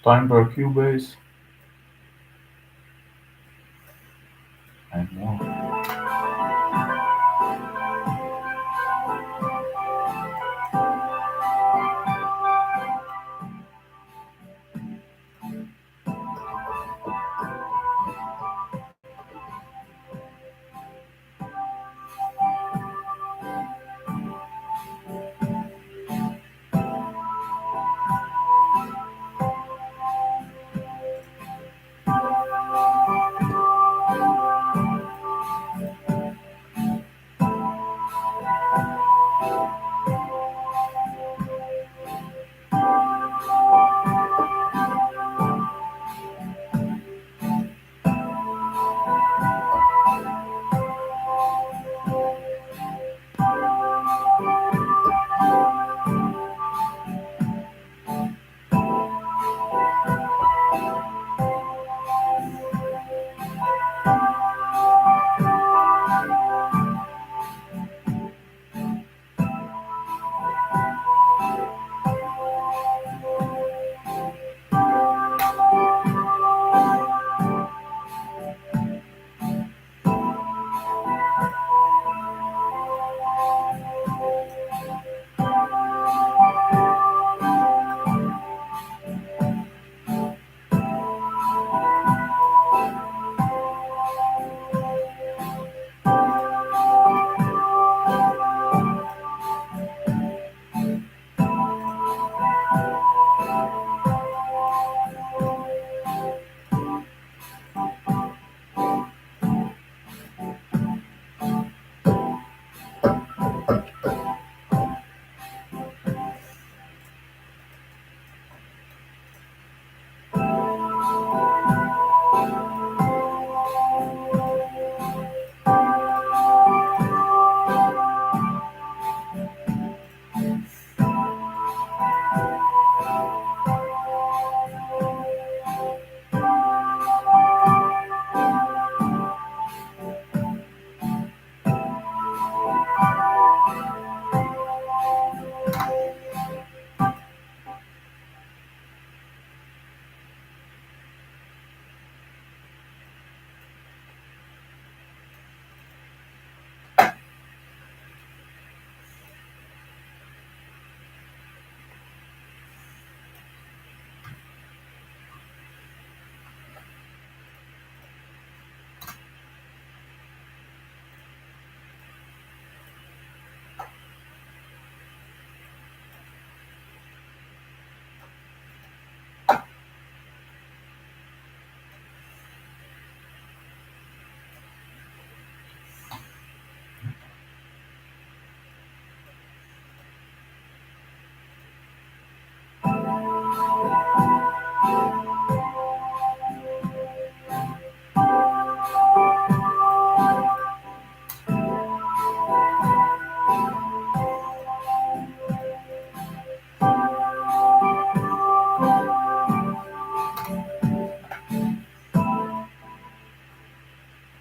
Steinberg Cubase, and more.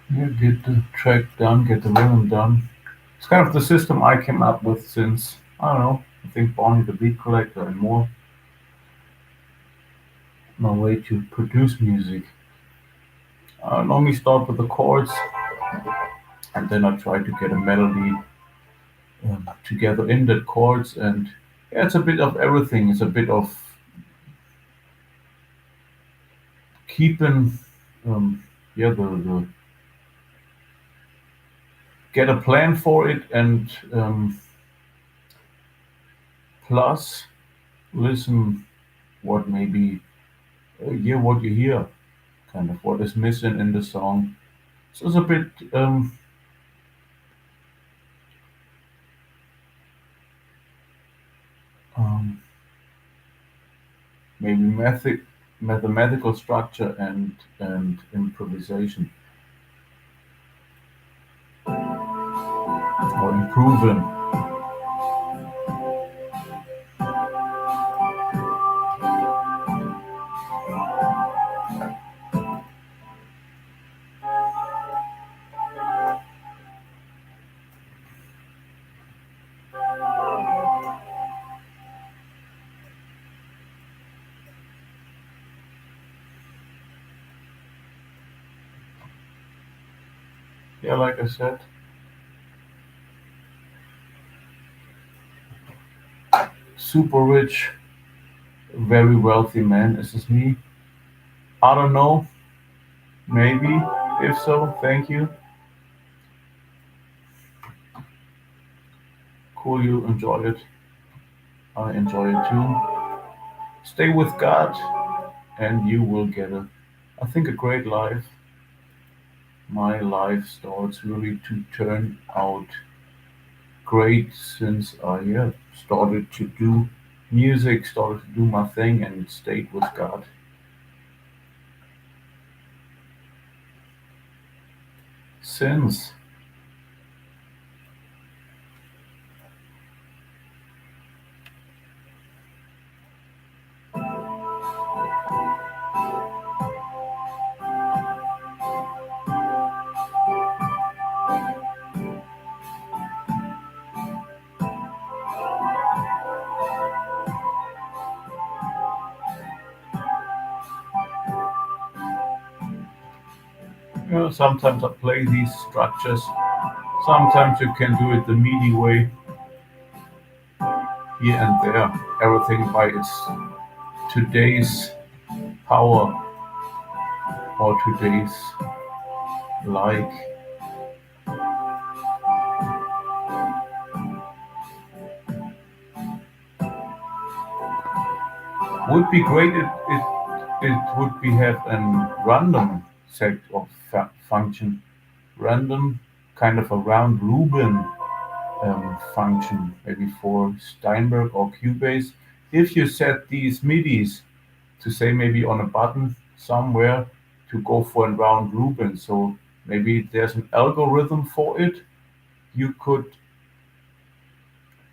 Yeah, get the track done, get the rhythm done. It's kind of the system I came up with since, I don't know, I think Bonnie the Beat Collector and more, my way to produce music. I normally start with the chords and then I try to get a melody together in the chords, and yeah, it's a bit of everything. It's a bit of keeping, um, yeah, the get a plan for it, and plus listen what maybe yeah, what you hear, kind of what is missing in the song. So it's a bit um, maybe mathematical structure and improvisation or improving. Yeah, like I said, super rich, very wealthy man. Is this me? I don't know. Maybe. If so, thank you. Cool, you enjoy it. I enjoy it too. Stay with God, and you will get I think, a great life. My life starts really to turn out great since I started to do music, started to do my thing, and stayed with God. Since, sometimes I play these structures. Sometimes you can do it the MIDI way, here and there. Everything by its today's power or today's like. Would be great if it would be have a random set of function, random kind of a round Rubin function, maybe for Steinberg or Cubase. If you set these MIDIs to say maybe on a button somewhere to go for a round Rubin, so maybe there's an algorithm for it. You could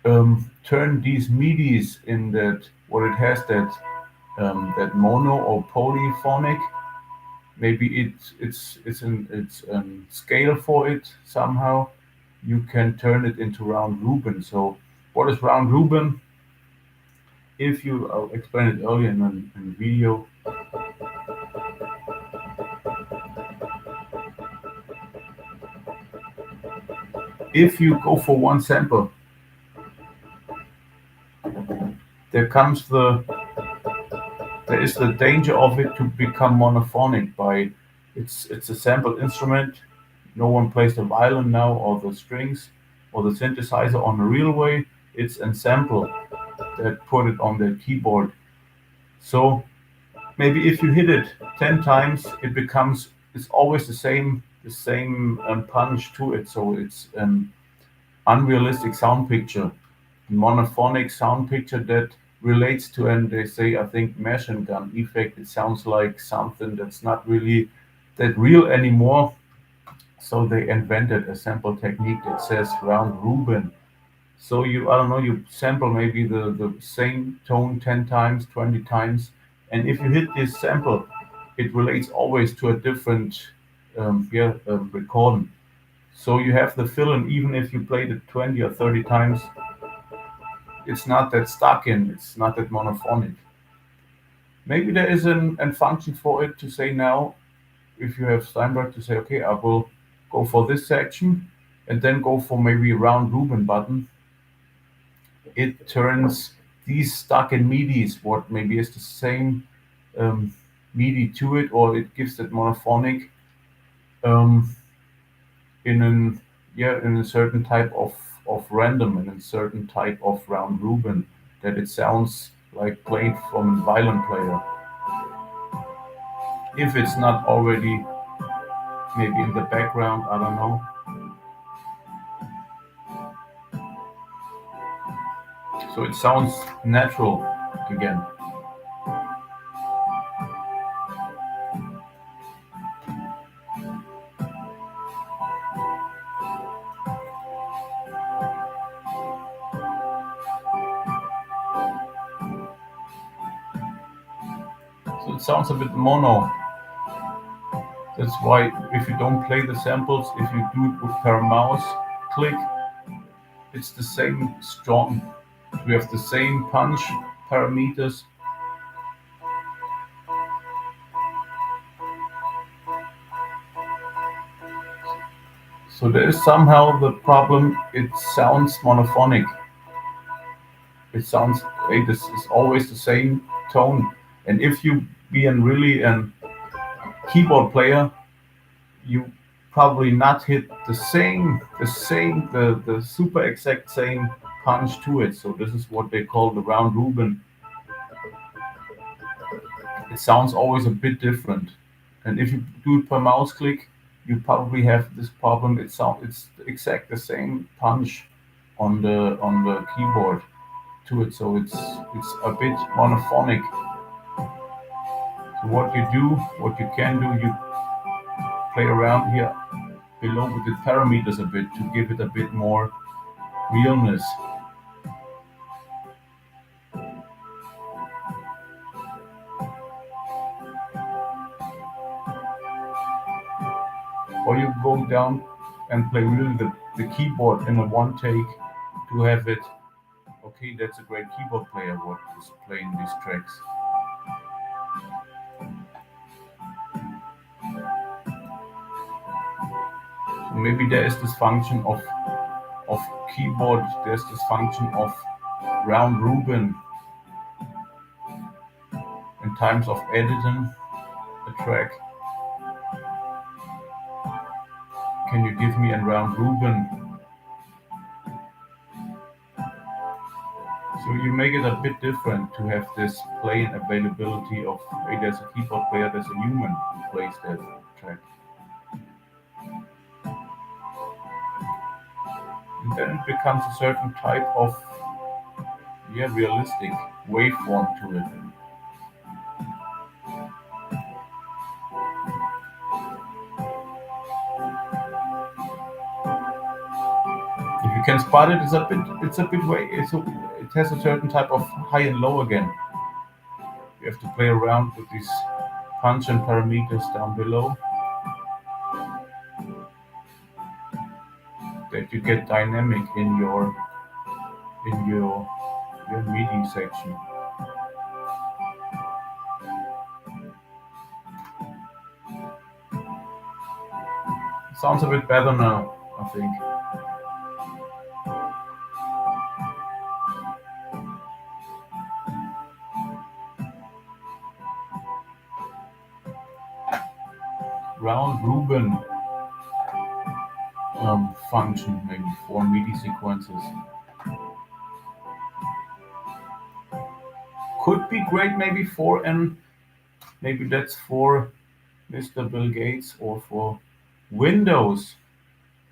turn these MIDIs in that what it has that mono or polyphonic. Maybe it's scale for it somehow. You can turn it into round Rubin. So what is round Rubin? If you I'll explain it earlier in a video. If you go for one sample, there comes there is the danger of it to become monophonic by it's a sample instrument. No one plays the violin now or the strings or the synthesizer on a real way. It's a sample that put it on the keyboard. So maybe if you hit it 10 times, it's always the same punch to it. So it's an unrealistic sound picture, monophonic sound picture that relates to, and they say, I think, machine gun effect. It sounds like something that's not really that real anymore. So they invented a sample technique that says round Rubin. So I don't know, you sample maybe the same tone 10 times, 20 times, and if you hit this sample, it relates always to a different recording. So you have the fill-in, even if you played it 20 or 30 times, it's not that stuck in, it's not that monophonic. Maybe there is an function for it to say now, if you have Steinberg to say, okay, I will go for this section and then go for maybe a round Rubin button. It turns these stuck in MIDIs, what maybe is the same um, MIDI to it, or it gives it monophonic um, in an in a certain type of random and a certain type of round Rubin that it sounds like played from a violin player. If it's not already maybe in the background, I don't know. So it sounds natural again. So it sounds a bit mono. That's why if you don't play the samples, if you do it with per mouse click, it's the same strong. We have the same punch parameters. So there is somehow the problem. It sounds monophonic. It sounds it is always the same tone. And if you be an really an keyboard player, you probably not hit the super exact same punch to it. So this is what they call the round Rubin. It sounds always a bit different. And if you do it per mouse click, you probably have this problem. It's exact the same punch on the keyboard to it. So it's a bit monophonic. So what you can do, you play around here below with the parameters a bit to give it a bit more realness. Or you go down and play really the keyboard in a one take to have it. Okay, that's a great keyboard player what is playing these tracks. So maybe there is this function of keyboard, there's this function of round Rubin in times of editing a track. Can you give me a round Rubin? So you make it a bit different to have this plain availability of, hey, there's a keyboard player, there's a human who plays that track. And then it becomes a certain type of, yeah, realistic waveform to it. If you can spot it, it's a bit way, it has a certain type of high and low again. You have to play around with these punch and parameters down below that you get dynamic in your MIDI section. It sounds a bit better now, I think. Round Rubin function maybe for MIDI sequences could be great maybe for and maybe that's for Mr. Bill Gates or for Windows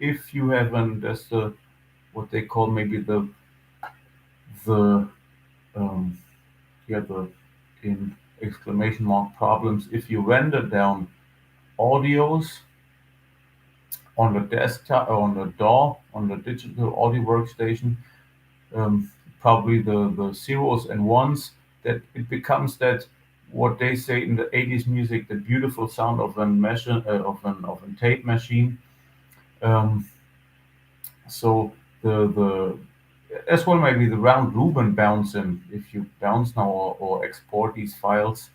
if you have an that's the what they call maybe the um, yeah the in exclamation mark problems if you render down audios on the desktop or on the DAW on the digital audio workstation, um, probably the zeros and ones, that it becomes that what they say in the 80s music, the beautiful sound of an machine of a tape machine. Um, so the as well maybe the round Rubin bouncing if you bounce now or export these files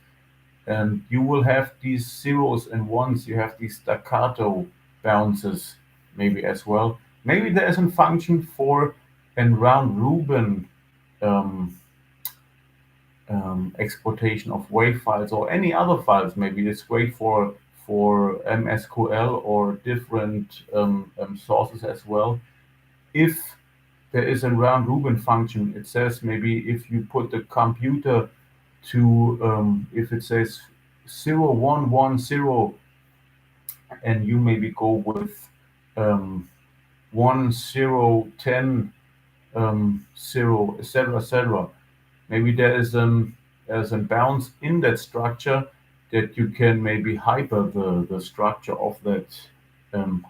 and you will have these zeros and ones. You have these staccato bounces maybe as well. Maybe there is a function for and round Rubin um, exportation of WAV files or any other files. Maybe it's great for MSQL or different sources as well. If there is a round Rubin function, it says maybe if you put the computer to if it says 0110 and you maybe go with 1010 0 etc etc, maybe there's a bounce in that structure that you can maybe hyper the structure of that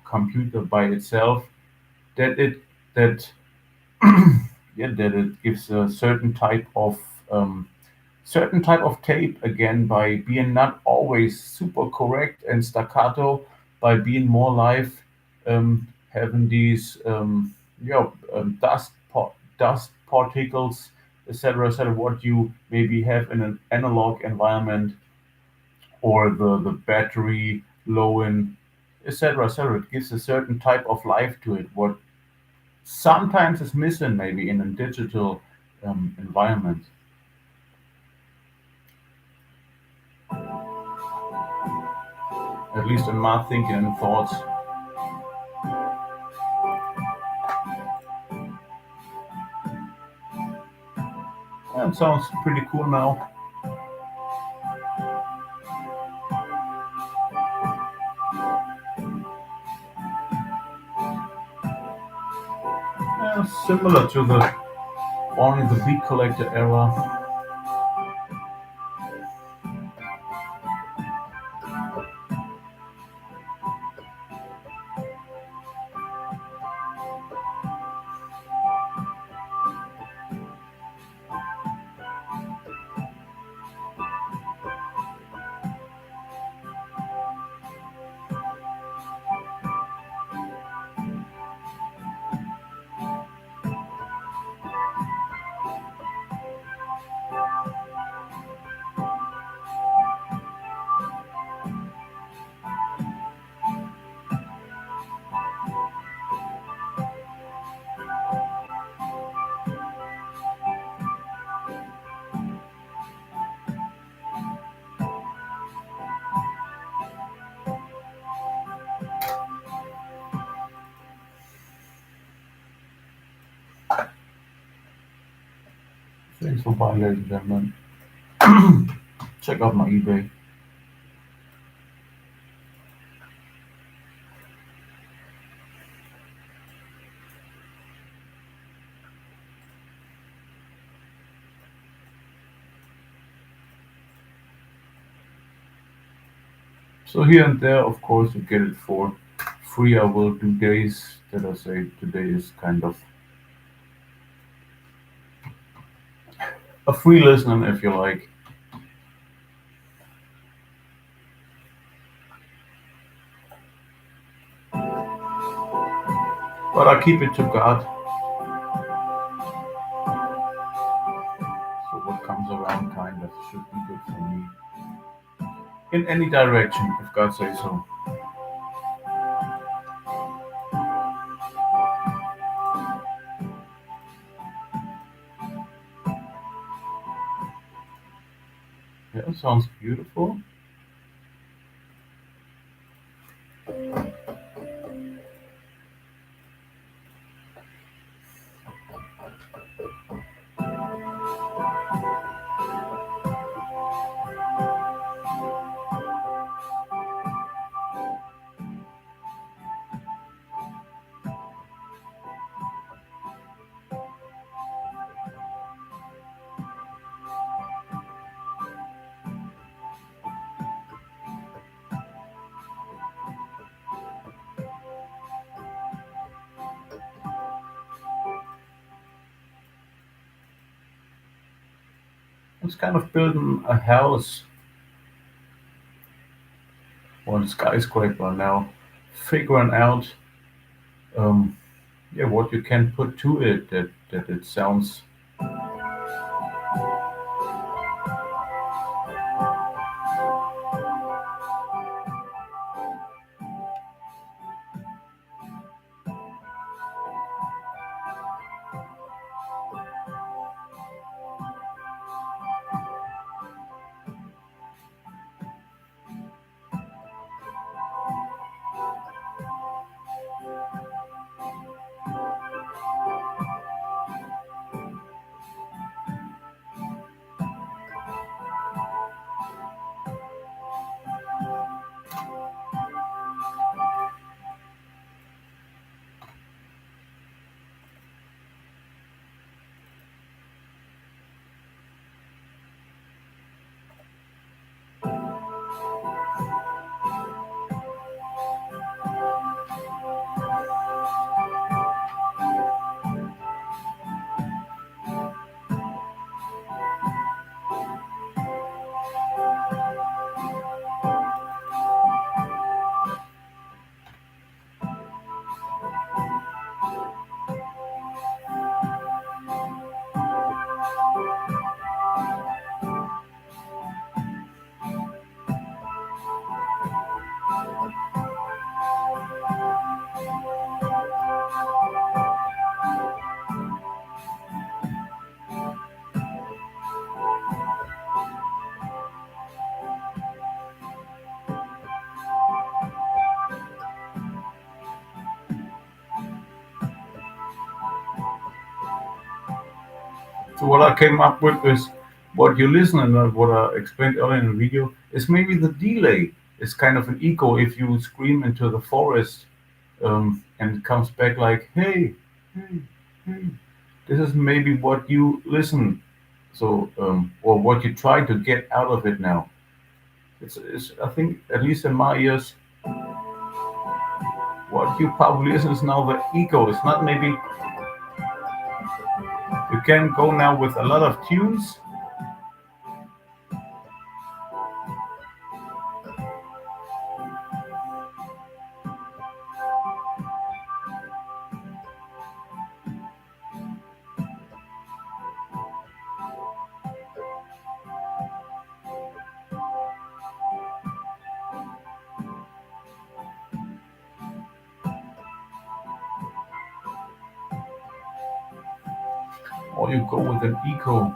computer by itself, that it that yeah that it gives a certain type of tape again by being not always super correct and staccato, by being more live, having these dust particles, etc., etc. What you maybe have in an analog environment, or the battery low in. etc., etc. It gives a certain type of life to it, what sometimes is missing maybe in a digital environment. At least in my thinking and thoughts. Yeah, it sounds pretty cool now. Yeah, similar to the only the beat collector era. Thanks for buying, ladies and gentlemen. Check out my eBay. So here and there, of course, you get it for free. I will do days that I say today is kind of a free listening, if you like. But I keep it to God. So what comes around kind of should be good for me. In any direction, if God says so. Yeah, sounds beautiful. It's kind of building a house or a skyscraper now, figuring out um, yeah, what you can put to it that it sounds. So what I came up with is what you listen and what I explained earlier in the video is maybe the delay is kind of an echo if you scream into the forest and it comes back like, hey, hey, hey. This is maybe what you listen. So or what you try to get out of it now. It's I think at least in my ears, what you probably listen is now the echo. It's not maybe you can go now with a lot of tunes. Or you go with an echo.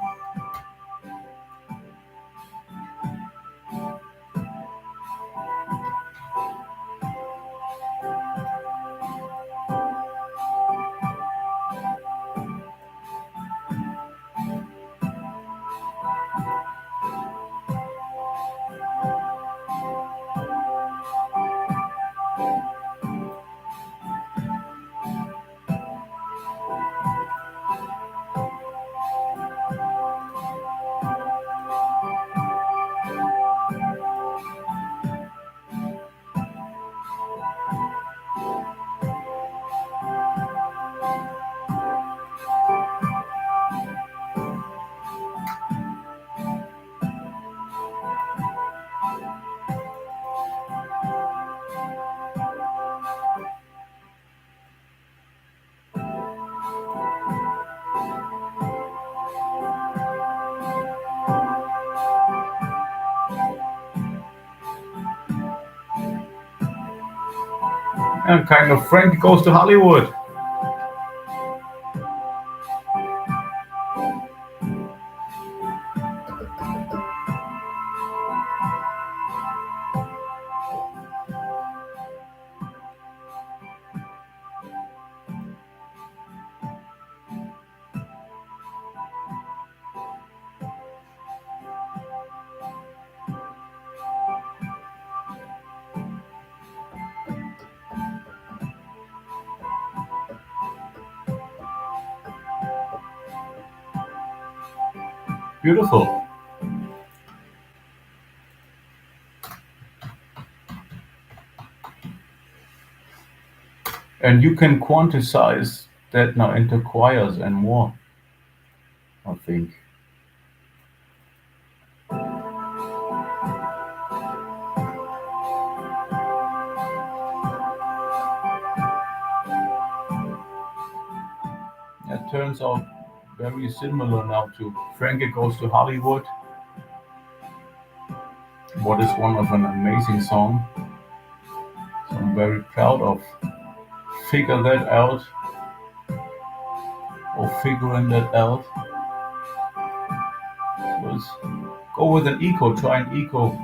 And kind of Frank Goes to Hollywood. Beautiful. And you can quantize that now into choirs and more, I think. It turns out very similar now to Frankie Goes to Hollywood, what is one of an amazing song. So I'm very proud of figure that out or figuring that out. Was go with an echo, try an echo.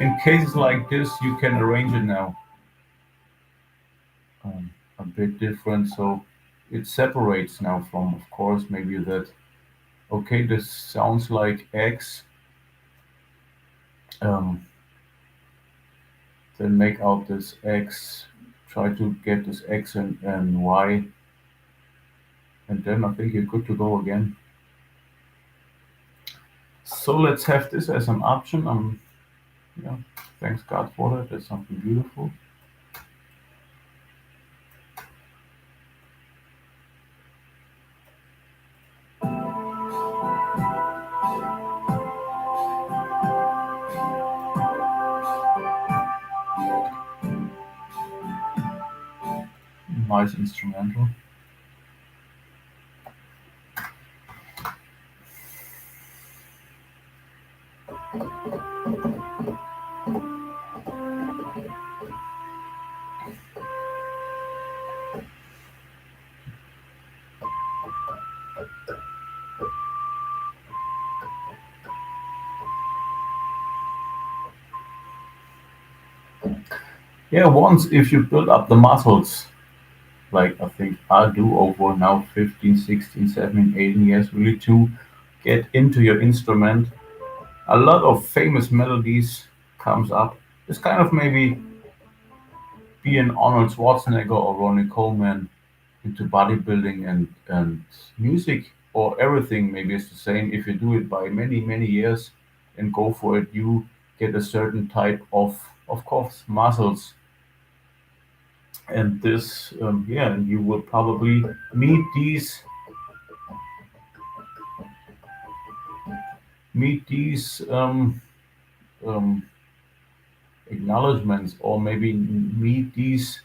In cases like this, you can arrange it now a bit different, so it separates now from, of course, maybe that. Okay, this sounds like X. Um, then make out this X. Try to get this X and Y, and then I think you're good to go again. So let's have this as an option. Yeah, thanks God for that. That's something beautiful. Nice instrumental. Yeah, once if you build up the muscles, like I think I do over now 15, 16, 17, 18 years, really to get into your instrument, a lot of famous melodies comes up. It's kind of maybe being Arnold Schwarzenegger or Ronnie Coleman into bodybuilding and music or everything maybe it's the same. If you do it by many, many years and go for it, you get a certain type of course, muscles. And this, yeah, you will probably meet these um, acknowledgments or maybe meet these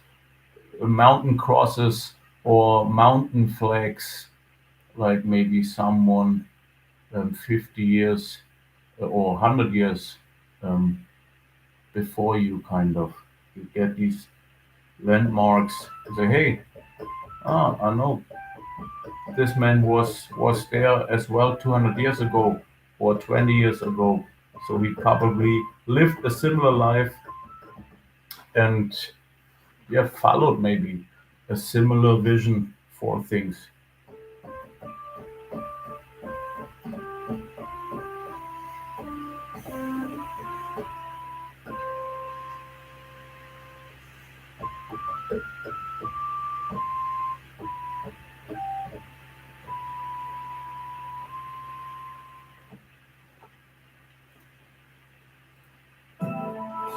mountain crosses or mountain flags, like maybe someone 50 years or 100 years um, before you, kind of. You get these landmarks. You say, hey, I know this man was there as well 200 years ago or 20 years ago. So he probably lived a similar life and yeah, followed maybe a similar vision for things.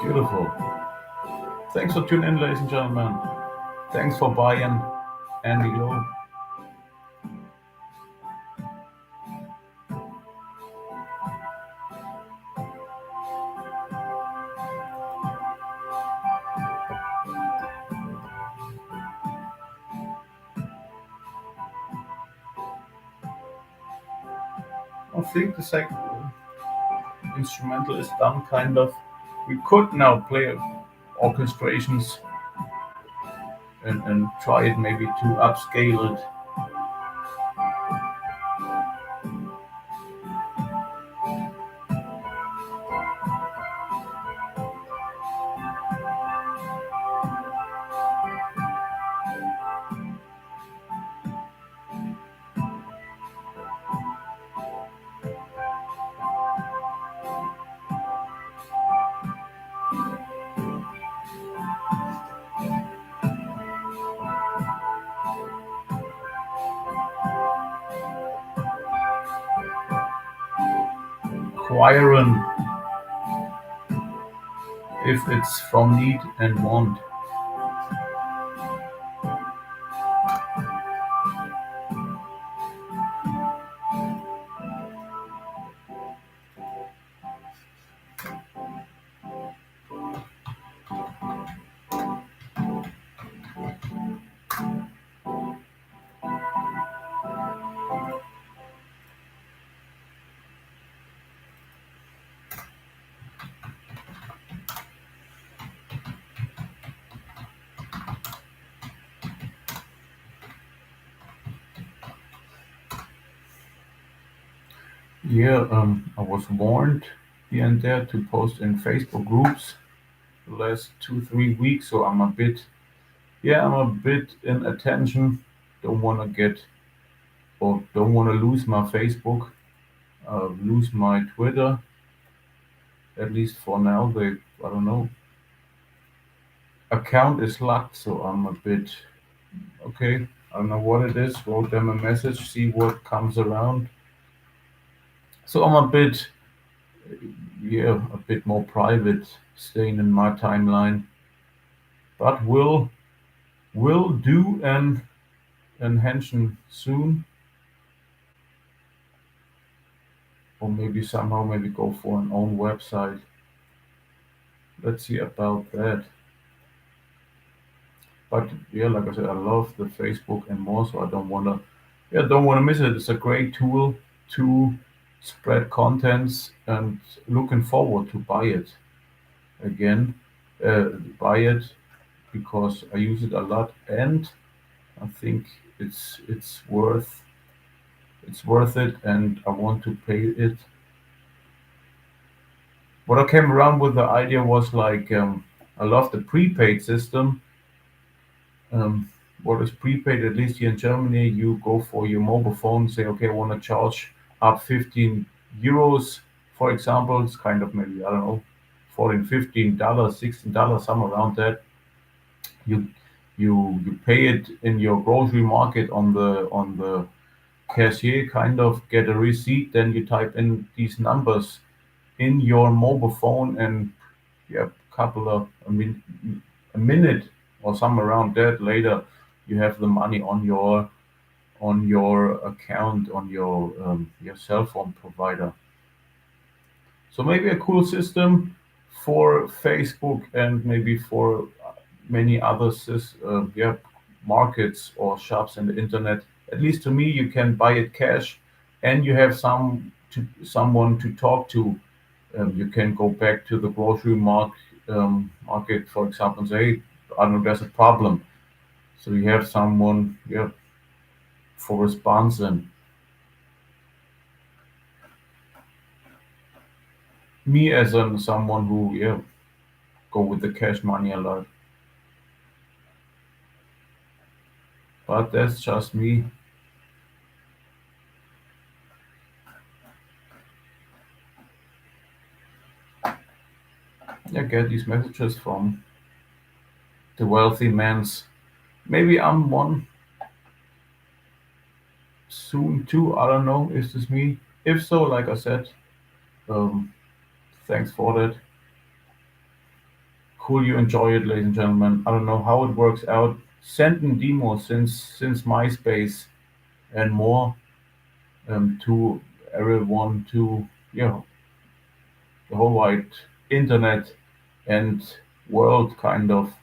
Beautiful. Thanks for tuning in, ladies and gentlemen. Thanks for buying Andy Lowe. I think the second instrumental is done, kind of. We could now play orchestrations and try it maybe to upscale it. Choiron, if it's from need and want. Yeah, I was warned here and there to post in Facebook groups the last 2, 3 weeks, so I'm a bit in attention. Don't want to get or don't want to lose my Facebook, lose my Twitter. At least for now, I don't know, account is locked, so I'm a bit okay. I don't know what it is. Wrote them a message, see what comes around. So I'm a bit, yeah, a bit more private, staying in my timeline, but will do an enhancement soon, or maybe somehow maybe go for an own website. Let's see about that. But yeah, like I said, I love the Facebook and more, so I don't wanna, yeah, don't wanna miss it. It's a great tool to spread contents, and looking forward to buy it again. Buy it because I use it a lot, and I think it's worth it, and I want to pay it. What I came around with the idea was like I love the prepaid system. Um, what is prepaid, at least here in Germany, you go for your mobile phone, say, okay, I want to charge up 15 euros, for example. It's kind of maybe, I don't know, 14, $15, $16, somewhere around that. You you pay it in your grocery market on the cashier, kind of get a receipt, then you type in these numbers in your mobile phone, and yeah, couple of a minute or somewhere around that later, you have the money on your account on your cell phone provider. So maybe a cool system for Facebook and maybe for many other yeah, markets or shops in the internet. At least to me, you can buy it cash, and you have someone to talk to. You can go back to the market, for example, and say, hey, I know there's a problem. So you have someone, yeah, for response. And me as someone who, yeah, go with the cash money a lot. But that's just me. I get these messages from the wealthy men's. Maybe I'm one soon too. I don't know. Is this me? If so, like I said, um, thanks for that. Cool, you enjoy it, ladies and gentlemen. I don't know how it works out. Sending demos since MySpace and more, to everyone, to, the whole wide internet and world, kind of.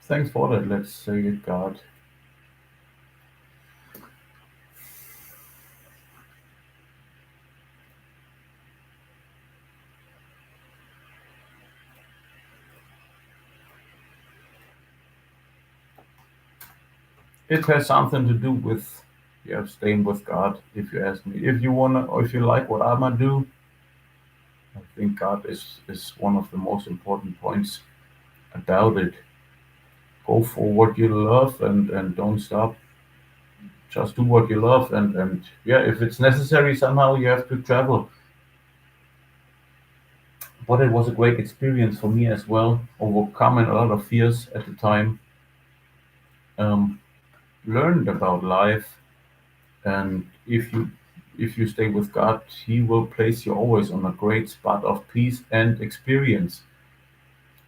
Thanks for that. Let's say it, God. It has something to do with, yeah, staying with God. If you ask me, if you wanna, or if you like what I'ma do, I think God is one of the most important points about it. Go for what you love, and don't stop. Just do what you love, and yeah, if it's necessary somehow you have to travel. But it was a great experience for me as well, overcoming a lot of fears at the time. Um, Learned about life, and if you stay with God, He will place you always on a great spot of peace and experience.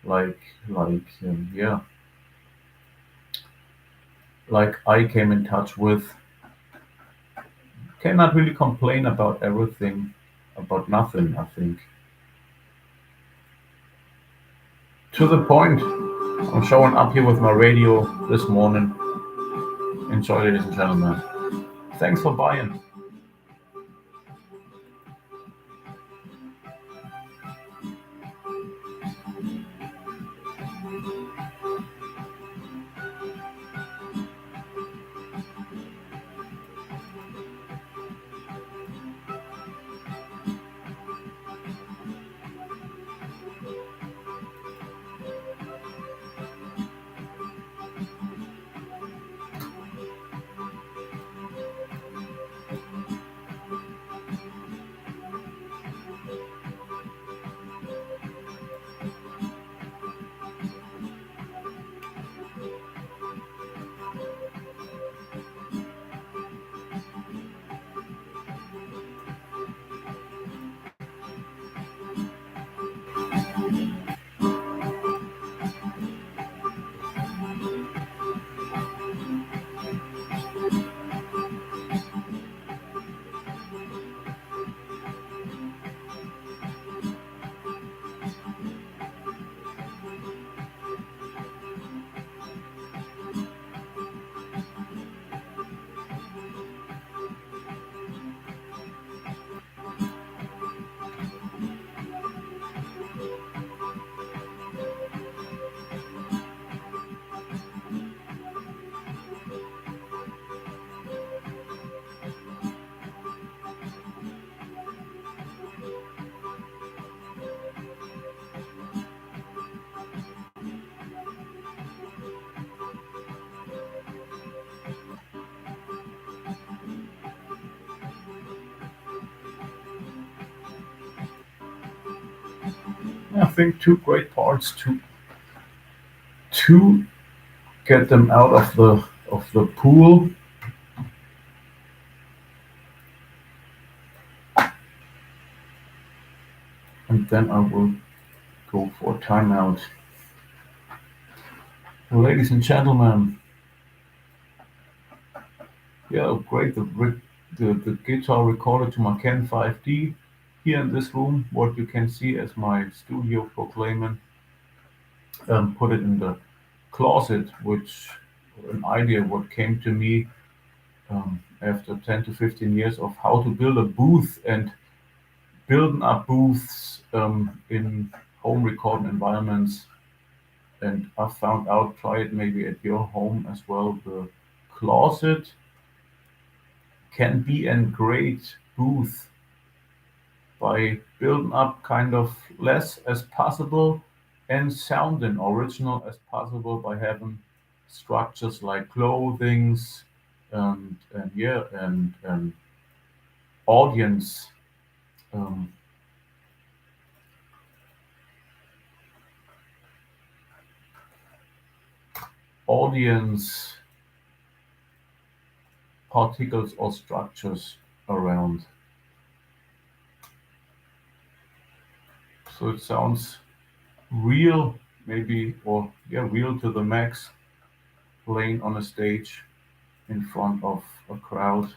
Like yeah, like I came in touch with. Cannot really complain about everything, about nothing. I think to the point. I'm showing up here with my radio this morning. Enjoy, ladies and gentlemen. Thanks for buying. I think two great parts to get them out of the pool, and then I will go for a timeout. Ladies and gentlemen, yeah, great. The guitar recorded to my Ken 5D here in this room. What you can see as my studio proclaiming, put it in the closet, which an idea what came to me after 10 to 15 years of how to build a booth and building up booths in home recording environments. And I found out, try it maybe at your home as well. The closet can be a great booth by building up kind of less as possible and sounding original as possible by having structures like clothings and yeah and audience um, audience particles or structures around. So it sounds real, maybe, or yeah, real to the max, playing on a stage in front of a crowd.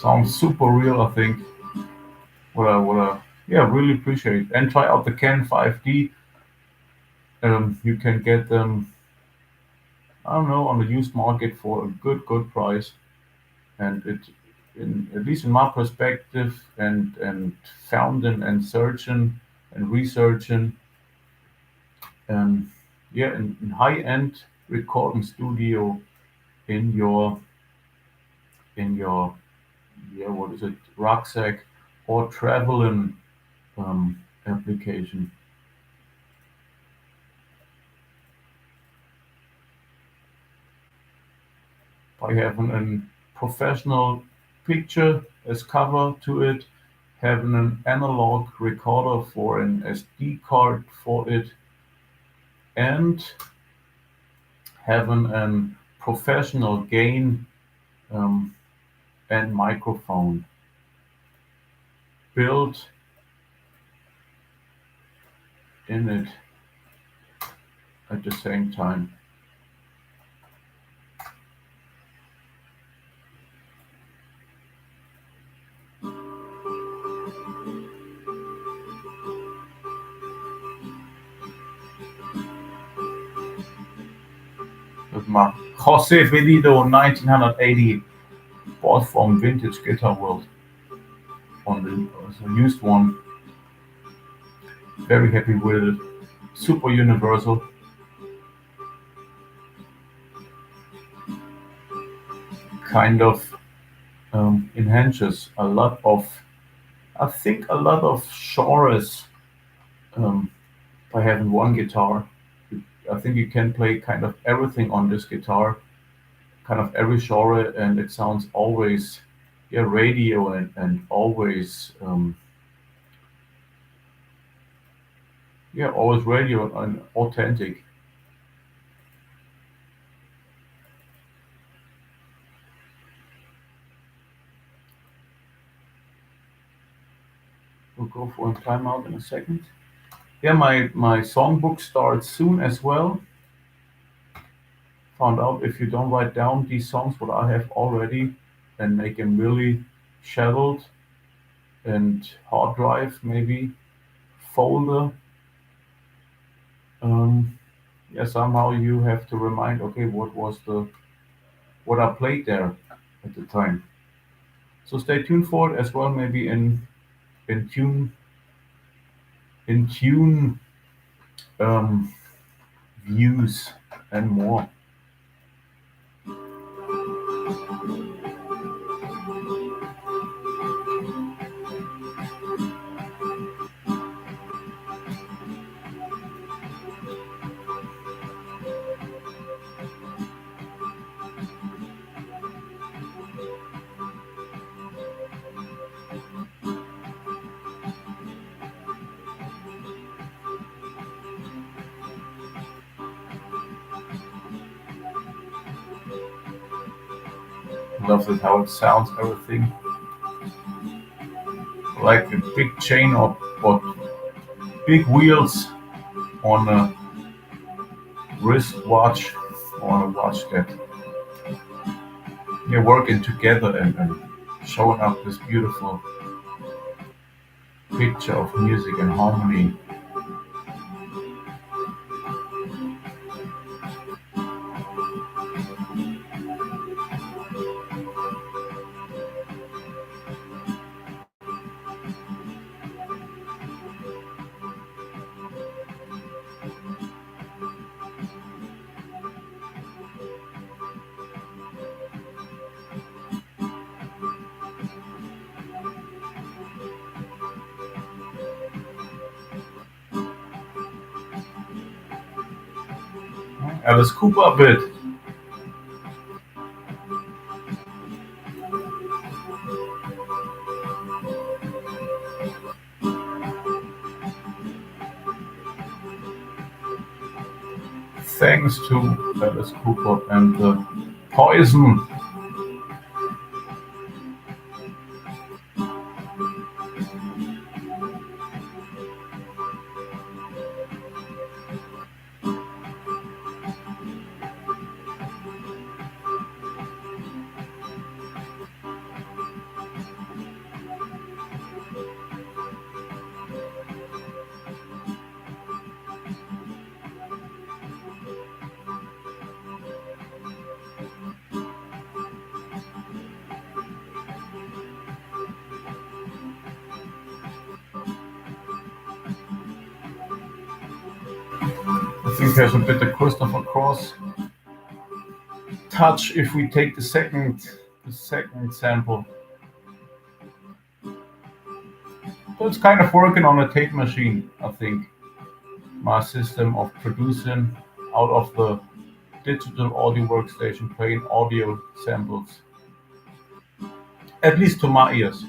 Sounds super real, I think. What I yeah really appreciate. And try out the Ken 5D. You can get them, I don't know, on the used market for a good price. And it, in at least in my perspective, and founding and searching and researching, um, yeah, in high end recording studio in your yeah, what is it, rucksack or traveling application by having a professional picture as cover to it, having an analog recorder for an SD card for it, and having a professional gain um, and microphone built in it at the same time. With my Jose Velido 1980 bought from Vintage Guitar World on the used one. Very happy with it. Super universal. Kind of enhances a lot of, I think, a lot of genres um, by having one guitar. I think you can play kind of everything on this guitar, kind of every genre, and it sounds always, yeah, radio and always, yeah, always radio and authentic. We'll go for a timeout in a second. Yeah, my songbook starts soon as well. Found out if you don't write down these songs, what I have already, and make them really shadowed and hard drive maybe folder, yeah, somehow you have to remind, okay, what was the what I played there at the time. So stay tuned for it as well, maybe in tune in tune um, views and more. Love it how it sounds, everything like a big chain or big wheels on a wristwatch or on a watch that you're working together and showing up this beautiful picture of music and harmony. Alice Cooper a bit. Thanks to Alice Cooper and the Poison. I think there's a bit of Christopher Cross touch if we take the second sample. So it's kind of working on a tape machine, I think. My system of producing out of the digital audio workstation, playing audio samples, at least to my ears.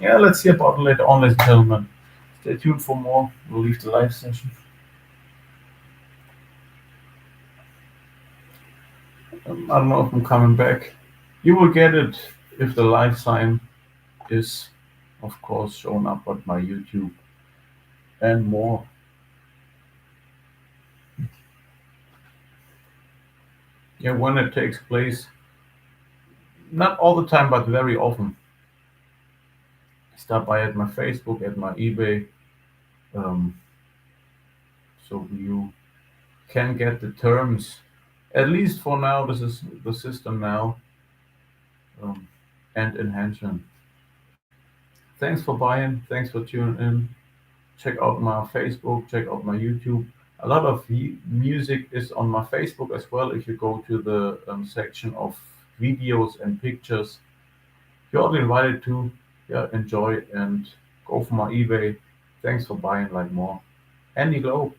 Yeah, let's see about it later on, ladies and gentlemen. Stay tuned for more. We'll leave the live session. I don't know if I'm coming back. You will get it if the live sign is, of course, shown up on my YouTube and more. Yeah, when it takes place, not all the time, but very often. Stop by at my Facebook, at my eBay, um, so you can get the terms. At least for now, this is the system now, um, and enhancement. Thanks for buying. Thanks for tuning in. Check out my Facebook. Check out my YouTube. A lot of music is on my Facebook as well. If you go to the section of videos and pictures, you're all invited to, yeah, enjoy and go for my eBay. Thanks for buying like more. Andy Glow.